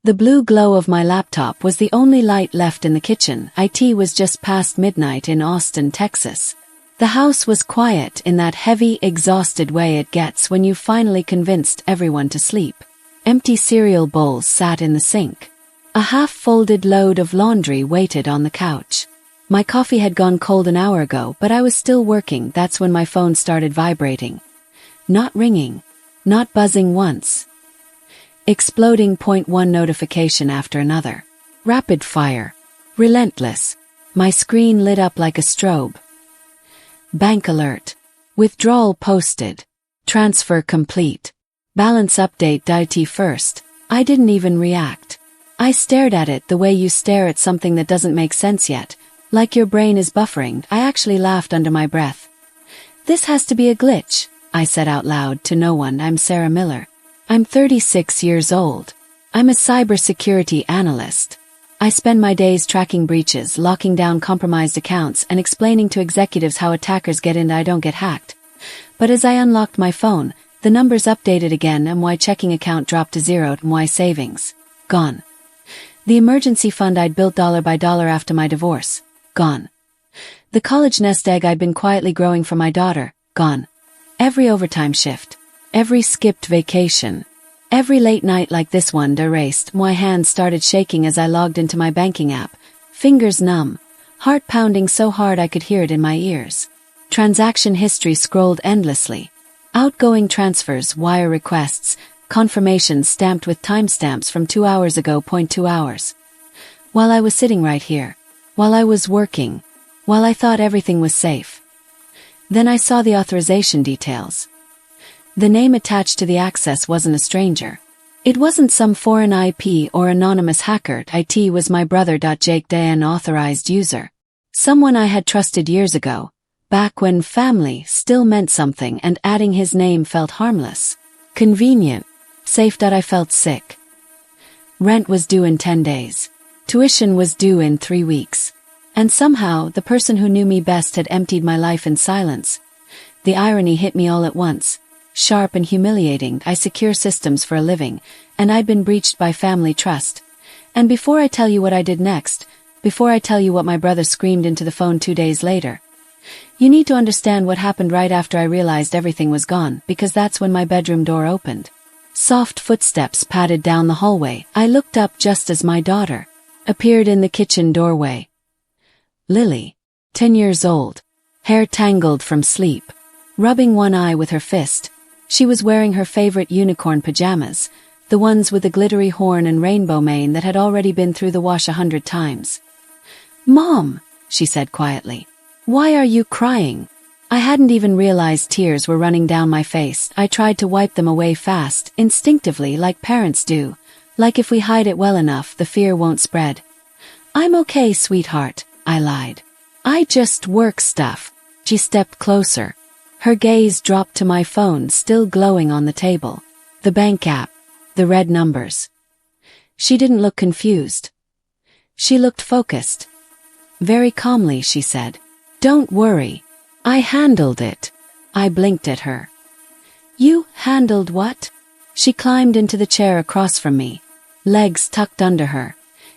The blue glow of my laptop was the only light left in the kitchen. It was just past midnight in Austin, Texas. The house was quiet in that heavy, exhausted way it gets when you've finally convinced everyone to sleep. Empty cereal bowls sat in the sink. A half-folded load of laundry waited on the couch. My coffee had gone cold an hour ago, but I was still working. That's when my phone started vibrating. Not ringing. Not buzzing once. Exploding .1 notification after another. Rapid fire. Relentless. My screen lit up like a strobe. Bank alert. Withdrawal posted. Transfer complete. Balance update. IT first. I didn't even react. I stared at it the way you stare at something that doesn't make sense yet, like your brain is buffering. I actually laughed under my breath. This has to be a glitch, I said out loud to no one. I'm Sarah Miller. I'm 36 years old. I'm a cybersecurity analyst. I spend my days tracking breaches, locking down compromised accounts, and explaining to executives how attackers get in. I don't get hacked. But as I unlocked my phone, the numbers updated again. My checking account dropped to zero. My savings. Gone. The emergency fund I'd built dollar by dollar after my divorce. Gone. The college nest egg I'd been quietly growing for my daughter. Gone. Every overtime shift. Every skipped vacation. Every late night like this one erased. My hands started shaking as I logged into my banking app. Fingers numb. Heart pounding so hard I could hear it in my ears. Transaction history scrolled endlessly. Outgoing transfers, wire requests, confirmations stamped with timestamps from 2 hours ago. 2 hours. While I was sitting right here. While I was working. While I thought everything was safe. Then I saw the authorization details. The name attached to the access wasn't a stranger. It wasn't some foreign IP or anonymous hacker. It was my brother. Jake Dan, authorized user. Someone I had trusted years ago, back when family still meant something and adding his name felt harmless. Convenient. Safe. I felt sick. Rent was due in 10 days. Tuition was due in 3 weeks. And somehow, the person who knew me best had emptied my life in silence. The irony hit me all at once. Sharp and humiliating. I secure systems for a living, and I'd been breached by family trust. And before I tell you what I did next, before I tell you what my brother screamed into the phone 2 days later, you need to understand what happened right after I realized everything was gone, because that's when my bedroom door opened. Soft footsteps padded down the hallway. I looked up just as my daughter appeared in the kitchen doorway. Lily, 10 years old, hair tangled from sleep, rubbing one eye with her fist. She was wearing her favorite unicorn pajamas, the ones with the glittery horn and rainbow mane that had already been through the wash 100 times. "Mom," she said quietly, "why are you crying?" I hadn't even realized tears were running down my face. I tried to wipe them away fast, instinctively, like parents do, like if we hide it well enough, the fear won't spread. "I'm okay, sweetheart," I lied. "I just work stuff." She stepped closer. Her gaze dropped to my phone, still glowing on the table. The bank app. The red numbers. She didn't look confused. She looked focused. Very calmly, she said, "Don't worry. I handled it." I blinked at her. "You handled what?" She climbed into the chair across from me, legs tucked under her,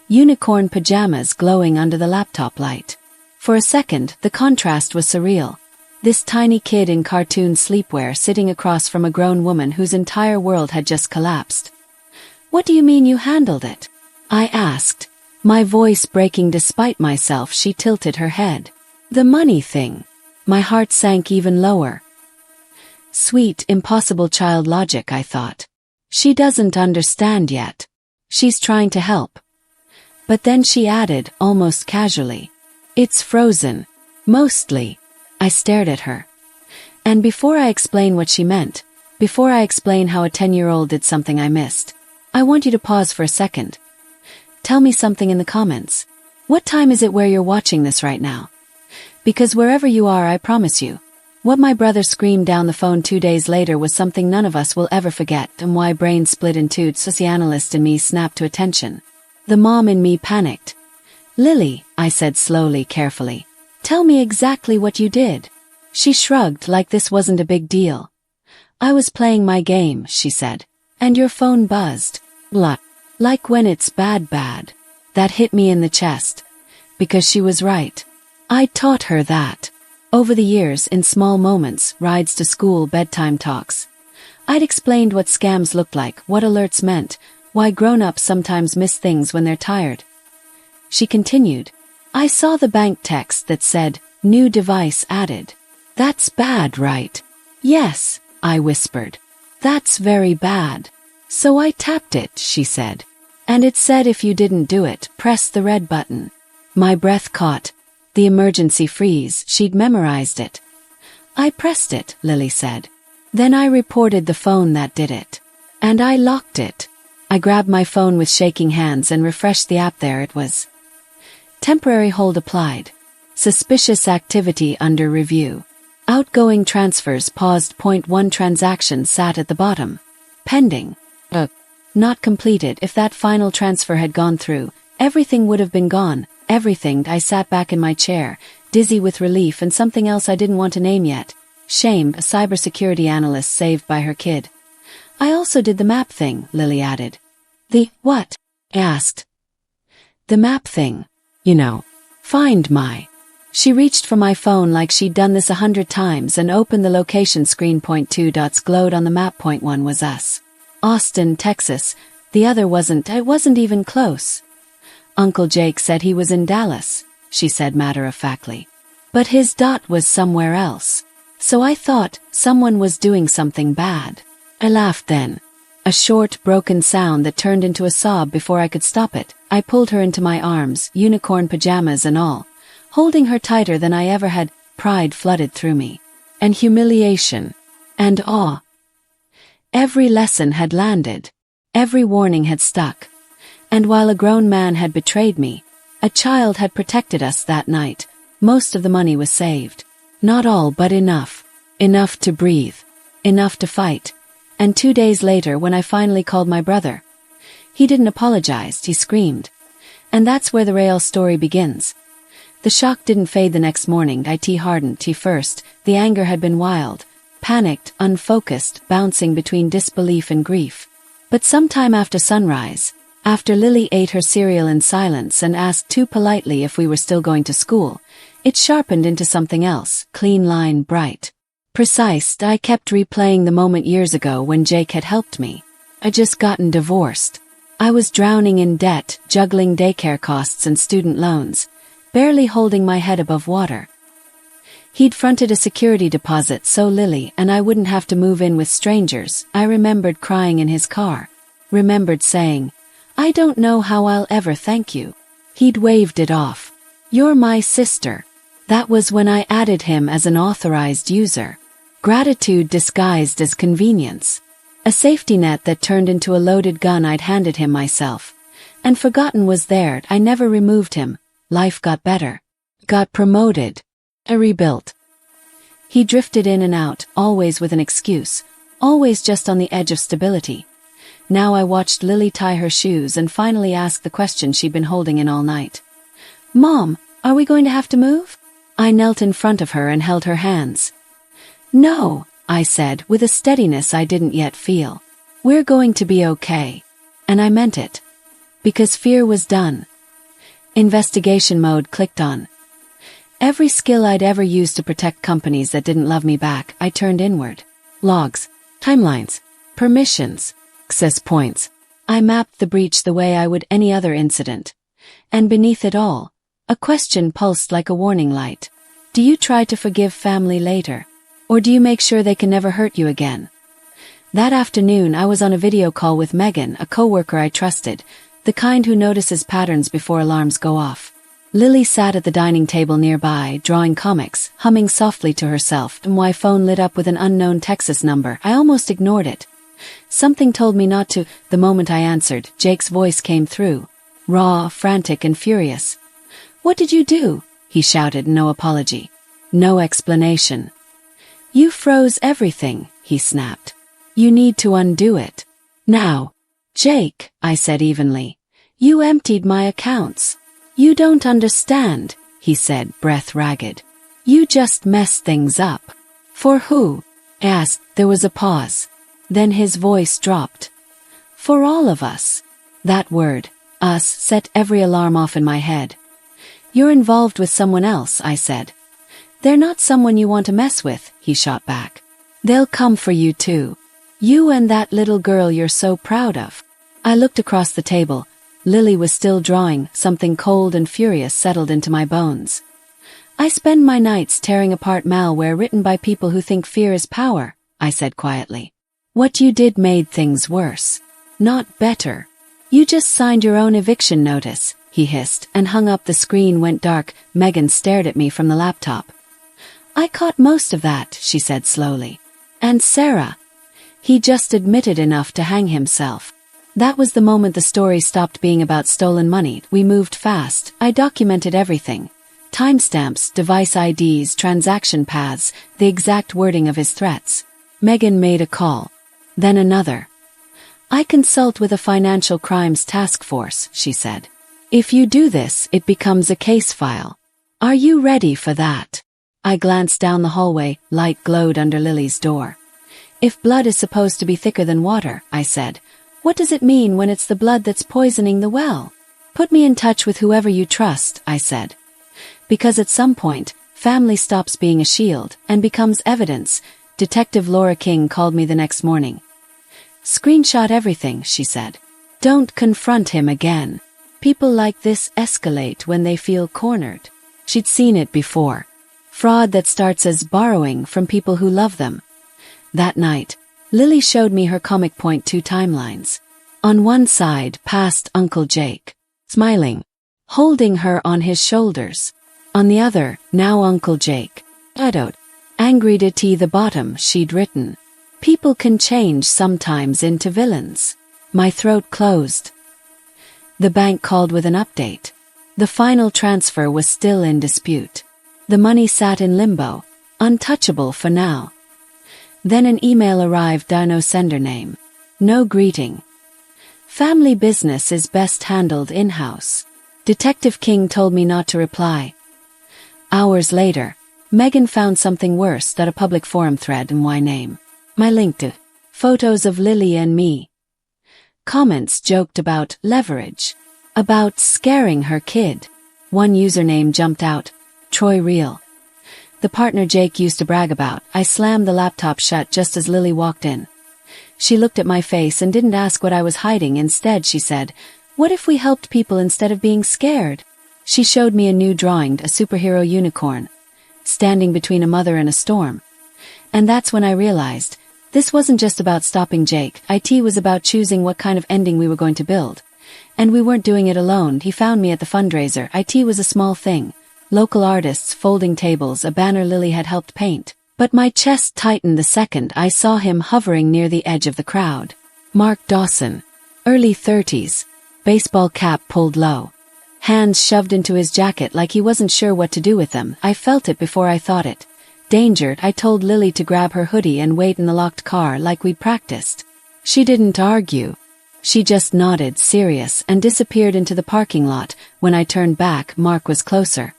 unicorn pajamas glowing under the laptop light. For a second, the contrast was surreal. This tiny kid in cartoon sleepwear sitting across from a grown woman whose entire world had just collapsed. "What do you mean you handled it?" I asked, my voice breaking despite myself. She tilted her head. "The money thing." My heart sank even lower. Sweet, impossible child logic, I thought. She doesn't understand yet. She's trying to help. But then she added, almost casually, "It's frozen. Mostly." I stared at her. And before I explain what she meant, before I explain how a 10-year-old did something I missed, I want you to pause for a second. Tell me something in the comments. What time is it where you're watching this right now? Because wherever you are, I promise you, what my brother screamed down the phone 2 days later was something none of us will ever forget, and why brain split in two. Socianalyst in me snapped to attention. The mom in me panicked. "Lily," I said slowly, carefully, "tell me exactly what you did." She shrugged like this wasn't a big deal. "I was playing my game," she said, "and your phone buzzed." Blah. Like when it's bad bad. That hit me in the chest. Because she was right. I'd taught her that. Over the years, in small moments, rides to school, bedtime talks. I'd explained what scams looked like, what alerts meant, why grown-ups sometimes miss things when they're tired. She continued. I saw the bank text that said, new device added. That's bad, right? Yes, I whispered. That's very bad. So I tapped it, she said. And it said if you didn't do it, press the red button. My breath caught. The emergency freeze, she'd memorized it. I pressed it, Lily said. Then I reported the phone that did it. And I locked it. I grabbed my phone with shaking hands and refreshed the app. There it was. Temporary hold applied. Suspicious activity under review. Outgoing transfers paused. 1 transaction sat at the bottom. Pending. Not completed. If that final transfer had gone through, everything would have been gone. Everything. I sat back in my chair, dizzy with relief and something else I didn't want to name yet. Shame, a cybersecurity analyst saved by her kid. I also did the map thing, Lily added. The what? I asked. The map thing. You know. Find my. She reached for my phone like she'd done this 100 times and opened the location screen. 2 dots glowed on the map. 1 was us. Austin, Texas. The other wasn't. I wasn't even close. Uncle Jake said he was in Dallas, she said matter-of-factly. But his dot was somewhere else. So I thought someone was doing something bad. I laughed then. A short, broken sound that turned into a sob before I could stop it. I pulled her into my arms, unicorn pajamas and all, holding her tighter than I ever had. Pride flooded through me. And humiliation. And awe. Every lesson had landed. Every warning had stuck. And while a grown man had betrayed me, a child had protected us that night. Most of the money was saved. Not all, but enough. Enough to breathe. Enough to fight. And 2 days later, when I finally called my brother, he didn't apologize, he screamed. And that's where the real story begins. The shock didn't fade the next morning. It hardened. First, the anger had been wild, panicked, unfocused, bouncing between disbelief and grief. But sometime after sunrise, after Lily ate her cereal in silence and asked too politely if we were still going to school, it sharpened into something else, clean line, bright. Precise. I kept replaying the moment years ago when Jake had helped me. I'd just gotten divorced. I was drowning in debt, juggling daycare costs and student loans, barely holding my head above water. He'd fronted a security deposit so Lily and I wouldn't have to move in with strangers. I remembered crying in his car. Remembered saying, I don't know how I'll ever thank you. He'd waved it off. You're my sister. That was when I added him as an authorized user. Gratitude disguised as convenience. A safety net that turned into a loaded gun I'd handed him myself. And forgotten was there. I never removed him. Life got better. Got promoted. I rebuilt. He drifted in and out, always with an excuse. Always just on the edge of stability. Now I watched Lily tie her shoes and finally ask the question she'd been holding in all night. Mom, are we going to have to move? I knelt in front of her and held her hands. No, I said, with a steadiness I didn't yet feel. We're going to be okay. And I meant it. Because fear was done. Investigation mode clicked on. Every skill I'd ever used to protect companies that didn't love me back, I turned inward. Logs, timelines, permissions, access points. I mapped the breach the way I would any other incident. And beneath it all, a question pulsed like a warning light. Do you try to forgive family later? Or do you make sure they can never hurt you again? That afternoon I was on a video call with Megan, a coworker I trusted, the kind who notices patterns before alarms go off. Lily sat at the dining table nearby, drawing comics, humming softly to herself, and my phone lit up with an unknown Texas number. I almost ignored it. Something told me not to. The moment I answered, Jake's voice came through. Raw, frantic, and furious. What did you do? He shouted, no apology. No explanation. You froze everything, he snapped. You need to undo it. Now. Jake, I said evenly. You emptied my accounts. You don't understand, he said, breath ragged. You just messed things up. For who? I asked. There was a pause. Then his voice dropped. For all of us. That word, us, set every alarm off in my head. You're involved with someone else, I said. They're not someone you want to mess with, he shot back. They'll come for you too. You and that little girl you're so proud of. I looked across the table. Lily was still drawing. Something cold and furious settled into my bones. I spend my nights tearing apart malware written by people who think fear is power, I said quietly. What you did made things worse, not better. You just signed your own eviction notice, he hissed, and hung up. The screen went dark. Megan stared at me from the laptop. I caught most of that, she said slowly. And Sarah. He just admitted enough to hang himself. That was the moment the story stopped being about stolen money. We moved fast. I documented everything. Timestamps, device IDs, transaction paths, the exact wording of his threats. Megan made a call. Then another. I consult with a financial crimes task force, she said. If you do this, it becomes a case file. Are you ready for that? I glanced down the hallway. Light glowed under Lily's door. If blood is supposed to be thicker than water, I said, what does it mean when it's the blood that's poisoning the well? Put me in touch with whoever you trust, I said. Because at some point, family stops being a shield and becomes evidence. Detective Laura King called me the next morning. Screenshot everything, she said. Don't confront him again. People like this escalate when they feel cornered. She'd seen it before. Fraud that starts as borrowing from people who love them. That night, Lily showed me her comic point 2 timelines. On one side, past Uncle Jake, smiling, holding her on his shoulders. On the other, now Uncle Jake, shadowed, angry to the bottom. She'd written, people can change sometimes into villains. My throat closed. The bank called with an update. The final transfer was still in dispute. The money sat in limbo, untouchable for now. Then an email arrived. No sender name. No greeting. Family business is best handled in-house. Detective King told me not to reply. Hours later, Megan found something worse. A public forum thread in my name. My link to photos of Lily and me. Comments joked about leverage. About scaring her kid. One username jumped out. Troy Real. The partner Jake used to brag about. I slammed the laptop shut just as Lily walked in. She looked at my face and didn't ask what I was hiding. Instead, she said, what if we helped people instead of being scared? She showed me a new drawing, a superhero unicorn, standing between a mother and a storm. And that's when I realized, this wasn't just about stopping Jake. IT was about choosing what kind of ending we were going to build. And we weren't doing it alone. He found me at the fundraiser. IT was a small thing. Local artists, folding tables, a banner Lily had helped paint. But my chest tightened the second I saw him hovering near the edge of the crowd. Mark Dawson. Early 30s. Baseball cap pulled low. Hands shoved into his jacket like he wasn't sure what to do with them. I felt it before I thought it. Danger. I told Lily to grab her hoodie and wait in the locked car like we'd practiced. She didn't argue. She just nodded, serious, and disappeared into the parking lot. When I turned back, Mark was closer.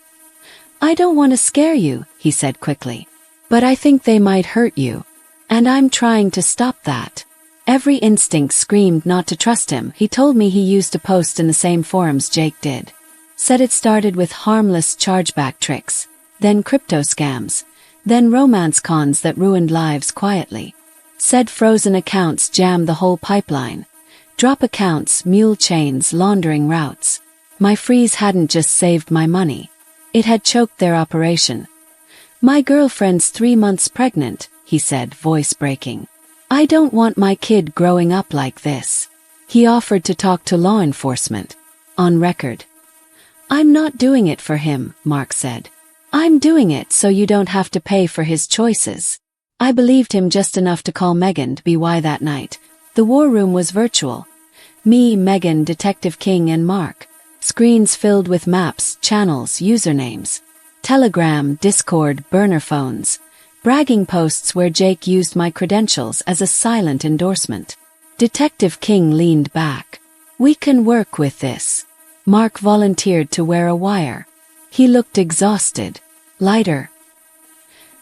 I don't want to scare you, he said quickly. But I think they might hurt you. And I'm trying to stop that. Every instinct screamed not to trust him. He told me he used to post in the same forums Jake did. Said it started with harmless chargeback tricks, then crypto scams, then romance cons that ruined lives quietly. Said frozen accounts jammed the whole pipeline. Drop accounts, mule chains, laundering routes. My freeze hadn't just saved my money. It had choked their operation. My girlfriend's 3 months pregnant, he said, voice breaking. I don't want my kid growing up like this. He offered to talk to law enforcement. On record. I'm not doing it for him, Mark said. I'm doing it so you don't have to pay for his choices. I believed him just enough to call Megan to be why that night. The war room was virtual. Me, Megan, Detective King, and Mark. Screens filled with maps, channels, usernames. Telegram, Discord, burner phones. Bragging posts where Jake used my credentials as a silent endorsement. Detective King leaned back. We can work with this. Mark volunteered to wear a wire. He looked exhausted. Lighter.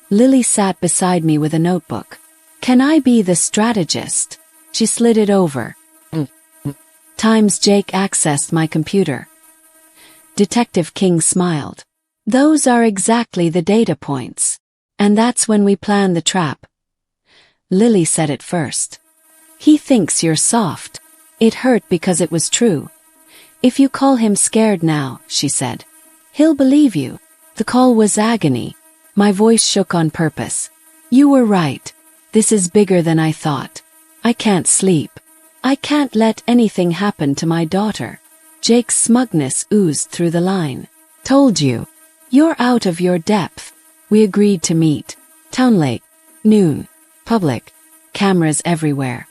Lily sat beside me with a notebook. Can I be the strategist? She slid it over. times Jake accessed my computer. Detective King smiled. Those are exactly the data points. And that's when we plan the trap. Lily said it first. He thinks you're soft. It hurt because it was true. If you call him scared now, she said, he'll believe you. The call was agony. My voice shook on purpose. You were right. This is bigger than I thought. I can't sleep. I can't let anything happen to my daughter. Jake's smugness oozed through the line. Told you. You're out of your depth. We agreed to meet. Town late. Noon. Public. Cameras everywhere.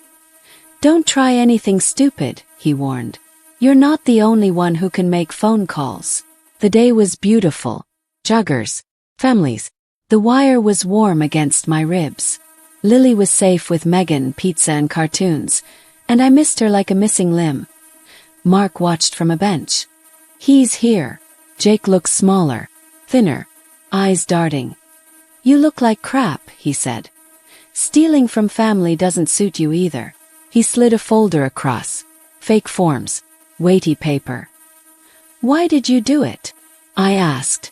Don't try anything stupid, he warned. You're not the only one who can make phone calls. The day was beautiful. Joggers. Families. The wire was warm against my ribs. Lily was safe with Megan, pizza and cartoons, and I missed her like a missing limb. Mark watched from a bench. He's here. Jake looked smaller, thinner, eyes darting. You look like crap, he said. Stealing from family doesn't suit you either. He slid a folder across. Fake forms. Weighty paper. Why did you do it? I asked.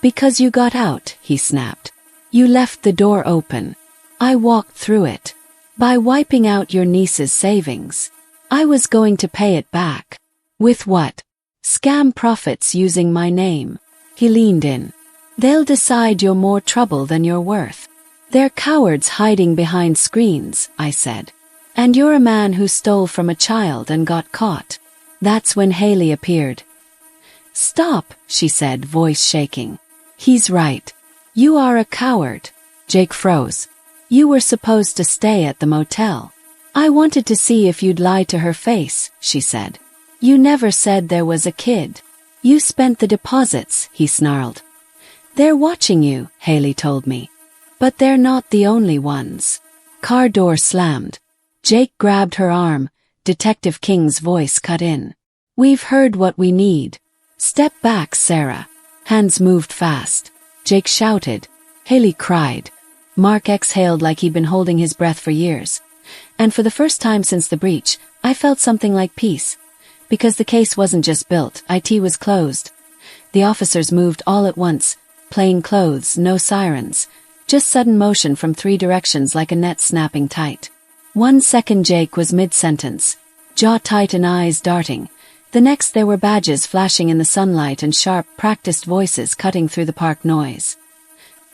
Because you got out, he snapped. You left the door open. I walked through it. By wiping out your niece's savings. I was going to pay it back. With what? Scam profits using my name. He leaned in. They'll decide you're more trouble than you're worth. They're cowards hiding behind screens, I said. And you're a man who stole from a child and got caught. That's when Haley appeared. Stop, she said, voice shaking. He's right. You are a coward. Jake froze. You were supposed to stay at the motel. I wanted to see if you'd lie to her face, she said. You never said there was a kid. You spent the deposits, he snarled. They're watching you, Haley told me. But they're not the only ones. Car door slammed. Jake grabbed her arm. Detective King's voice cut in. We've heard what we need. Step back, Sarah. Hands moved fast. Jake shouted. Haley cried. Mark exhaled like he'd been holding his breath for years. And for the first time since the breach, I felt something like peace. Because the case wasn't just built, IT was closed. The officers moved all at once, plain clothes, no sirens, just sudden motion from 3 directions like a net snapping tight. 1 second Jake was mid-sentence, jaw tight and eyes darting. The next there were badges flashing in the sunlight and sharp, practiced voices cutting through the park noise.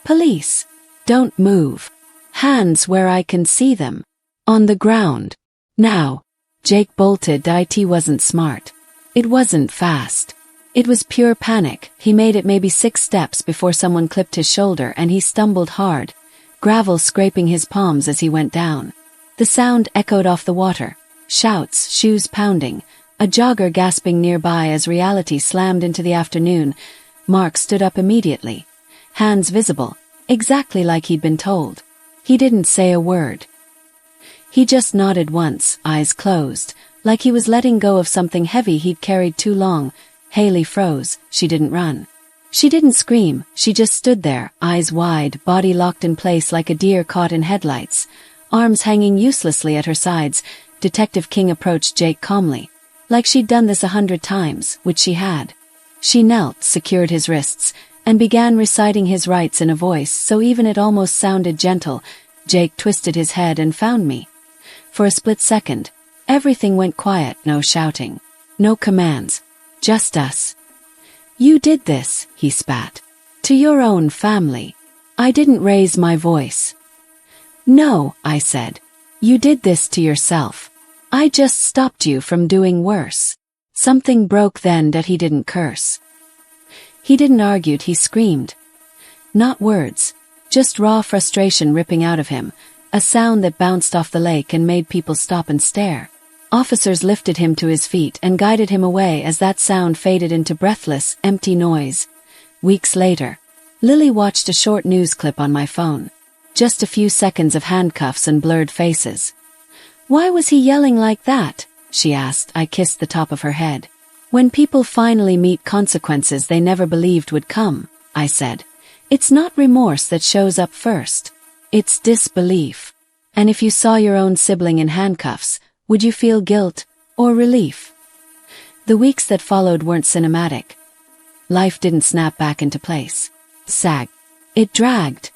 Police. Don't move. Hands where I can see them. On the ground. Now. Jake bolted. IT wasn't smart. It wasn't fast. It was pure panic. He made it maybe 6 steps before someone clipped his shoulder and he stumbled hard, gravel scraping his palms as he went down. The sound echoed off the water. Shouts, shoes pounding, a jogger gasping nearby as reality slammed into the afternoon. Mark stood up immediately. Hands visible, exactly like he'd been told. He didn't say a word. He just nodded once, eyes closed, like he was letting go of something heavy he'd carried too long. Haley froze. She didn't run. She didn't scream. She just stood there, eyes wide, body locked in place like a deer caught in headlights, arms hanging uselessly at her sides. Detective King approached Jake calmly, like she'd done this 100 times, which she had. She knelt, secured his wrists, and began reciting his rights in a voice so even it almost sounded gentle. Jake twisted his head and found me. For a split second, everything went quiet, no shouting, no commands, just us. You did this, he spat. To your own family. I didn't raise my voice. No, I said. You did this to yourself. I just stopped you from doing worse. Something broke then that he didn't curse. He didn't argue, he screamed. Not words, just raw frustration ripping out of him, a sound that bounced off the lake and made people stop and stare. Officers lifted him to his feet and guided him away as that sound faded into breathless, empty noise. Weeks later, Lily watched a short news clip on my phone. Just a few seconds of handcuffs and blurred faces. Why was he yelling like that? She asked. I kissed the top of her head. When people finally meet consequences they never believed would come, I said. It's not remorse that shows up first. It's disbelief. And if you saw your own sibling in handcuffs, would you feel guilt or relief. The weeks that followed weren't cinematic. Life didn't snap back into place. It dragged.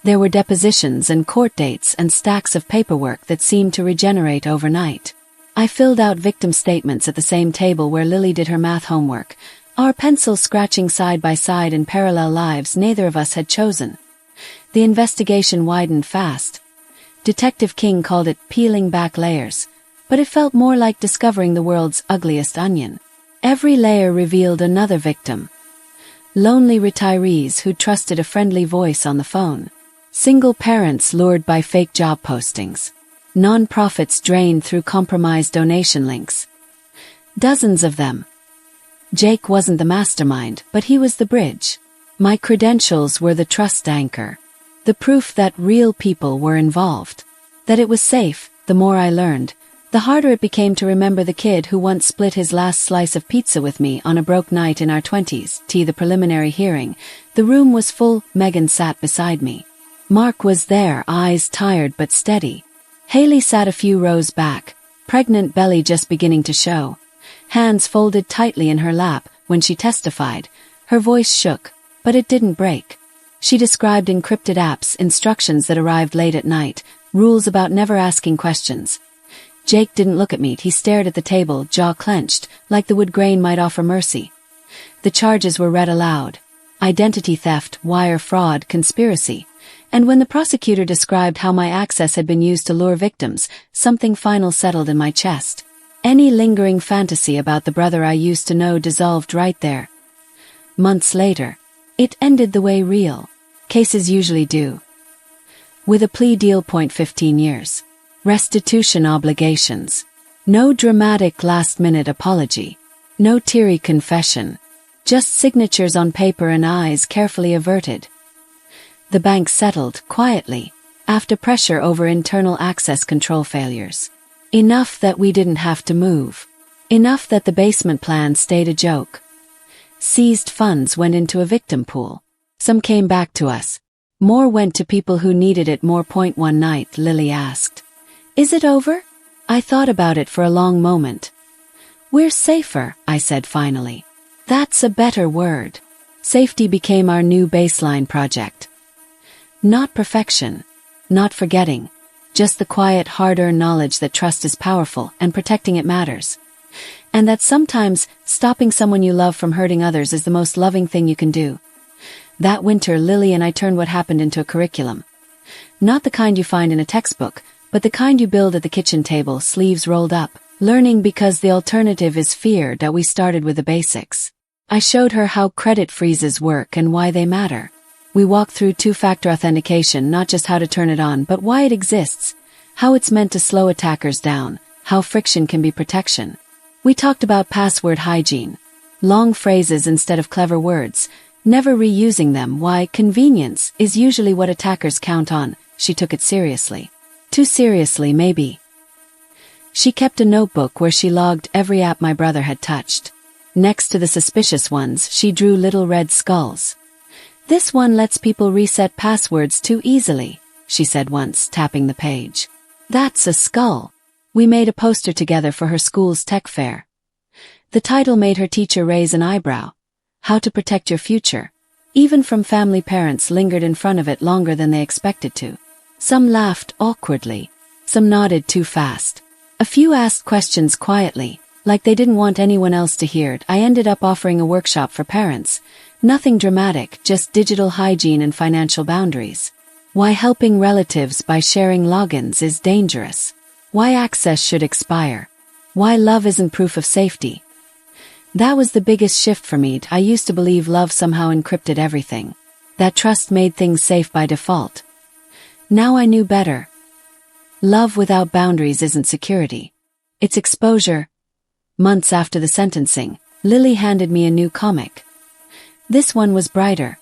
There were depositions and court dates and stacks of paperwork that seemed to regenerate overnight. I filled out victim statements at the same table where Lily did her math homework, our pencils scratching side by side in parallel lives neither of us had chosen. The investigation widened fast. Detective King called it peeling back layers, but it felt more like discovering the world's ugliest onion. Every layer revealed another victim. Lonely retirees who trusted a friendly voice on the phone. Single parents lured by fake job postings. Non-profits drained through compromised donation links. Dozens of them. Jake wasn't the mastermind, but he was the bridge. My credentials were the trust anchor. The proof that real people were involved. That it was safe. The more I learned, the harder it became to remember the kid who once split his last slice of pizza with me on a broke night in our 20s. The preliminary hearing. The room was full. Megan sat beside me. Mark was there, eyes tired but steady. Haley sat a few rows back, pregnant belly just beginning to show. Hands folded tightly in her lap. When she testified, her voice shook, but it didn't break. She described encrypted apps, instructions that arrived late at night, rules about never asking questions. Jake didn't look at me. He stared at the table, jaw clenched, like the wood grain might offer mercy. The charges were read aloud. Identity theft, wire fraud, conspiracy. And when the prosecutor described how my access had been used to lure victims, something final settled in my chest. Any lingering fantasy about the brother I used to know dissolved right there. Months later, it ended the way real cases usually do. With a plea deal. 15 years. Restitution obligations. No dramatic last-minute apology. No teary confession. Just signatures on paper and eyes carefully averted. The bank settled, quietly, after pressure over internal access control failures. Enough that we didn't have to move. Enough that the basement plan stayed a joke. Seized funds went into a victim pool. Some came back to us. More went to people who needed it more. One night, Lily asked, "Is it over?" I thought about it for a long moment. "We're safer," I said finally. That's a better word. Safety became our new baseline project. Not perfection, not forgetting, just the quiet, hard-earned knowledge that trust is powerful and protecting it matters. And that sometimes stopping someone you love from hurting others is the most loving thing you can do. That winter, Lily and I turned what happened into a curriculum. Not the kind you find in a textbook, but the kind you build at the kitchen table, sleeves rolled up, learning because the alternative is fear. That we started with the basics. I showed her how credit freezes work and why they matter. We walked through two-factor authentication, not just how to turn it on, but why it exists, how it's meant to slow attackers down, how friction can be protection. We talked about password hygiene, long phrases instead of clever words, never reusing them, why convenience is usually what attackers count on. She took it seriously. Too seriously, maybe. She kept a notebook where she logged every app my brother had touched. Next to the suspicious ones, she drew little red skulls. "This one lets people reset passwords too easily," she said once, tapping the page. "That's a skull." We made a poster together for her school's tech fair. The title made her teacher raise an eyebrow. "How to Protect Your Future." Even from family, parents lingered in front of it longer than they expected to. Some laughed awkwardly. Some nodded too fast. A few asked questions quietly, like they didn't want anyone else to hear it. I ended up offering a workshop for parents. Nothing dramatic, just digital hygiene and financial boundaries. Why helping relatives by sharing logins is dangerous. Why access should expire. Why love isn't proof of safety. That was the biggest shift for me. I used to believe love somehow encrypted everything. That trust made things safe by default. Now I knew better. Love without boundaries isn't security. It's exposure. Months after the sentencing, Lily handed me a new comic. This one was brighter.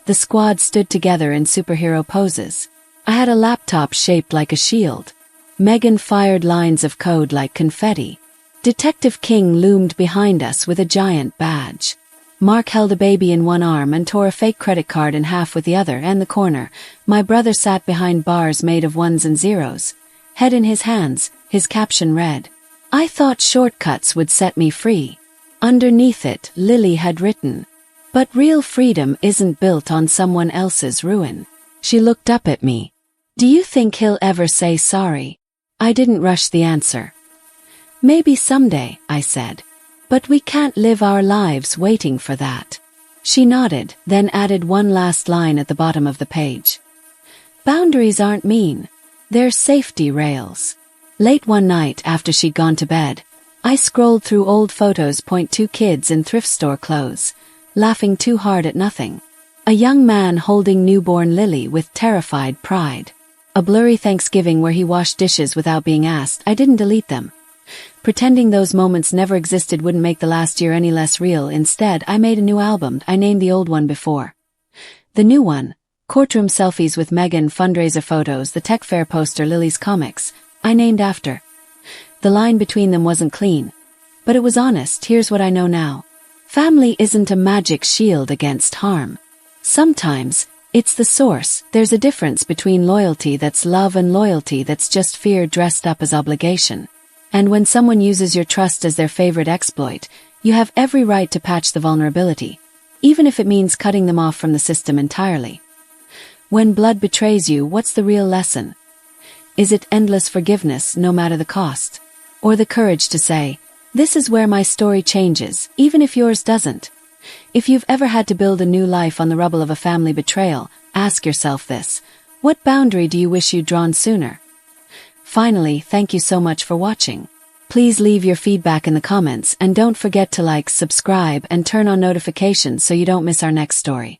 The squad stood together in superhero poses. I had a laptop shaped like a shield. Megan fired lines of code like confetti. Detective King loomed behind us with a giant badge. Mark held a baby in one arm and tore a fake credit card in half with the other, and the corner. My brother sat behind bars made of ones and zeros. Head in his hands, his caption read, I thought shortcuts would set me free. Underneath it, Lily had written, "But real freedom isn't built on someone else's ruin." She looked up at me. "Do you think he'll ever say sorry?" I didn't rush the answer. "Maybe someday," I said. "But we can't live our lives waiting for that." She nodded, then added one last line at the bottom of the page. "Boundaries aren't mean. They're safety rails." Late one night after she'd gone to bed, I scrolled through old photos, .2 kids in thrift store clothes, laughing too hard at nothing. A young man holding newborn Lily with terrified pride. A blurry Thanksgiving where he washed dishes without being asked. I didn't delete them. Pretending those moments never existed wouldn't make the last year any less real. Instead, I made a new album. I named the old one before. The new one, courtroom selfies with Meghan, fundraiser photos, the tech fair poster, Lily's comics, I named after. The line between them wasn't clean, but it was honest. Here's what I know now. Family isn't a magic shield against harm. Sometimes, it's the source. There's a difference between loyalty that's love and loyalty that's just fear dressed up as obligation. And when someone uses your trust as their favorite exploit, you have every right to patch the vulnerability, even if it means cutting them off from the system entirely. When blood betrays you, what's the real lesson? Is it endless forgiveness no matter the cost? Or the courage to say, "This is where my story changes, even if yours doesn't"? If you've ever had to build a new life on the rubble of a family betrayal, ask yourself this: what boundary do you wish you'd drawn sooner? Finally, thank you so much for watching. Please leave your feedback in the comments and don't forget to like, subscribe, and turn on notifications so you don't miss our next story.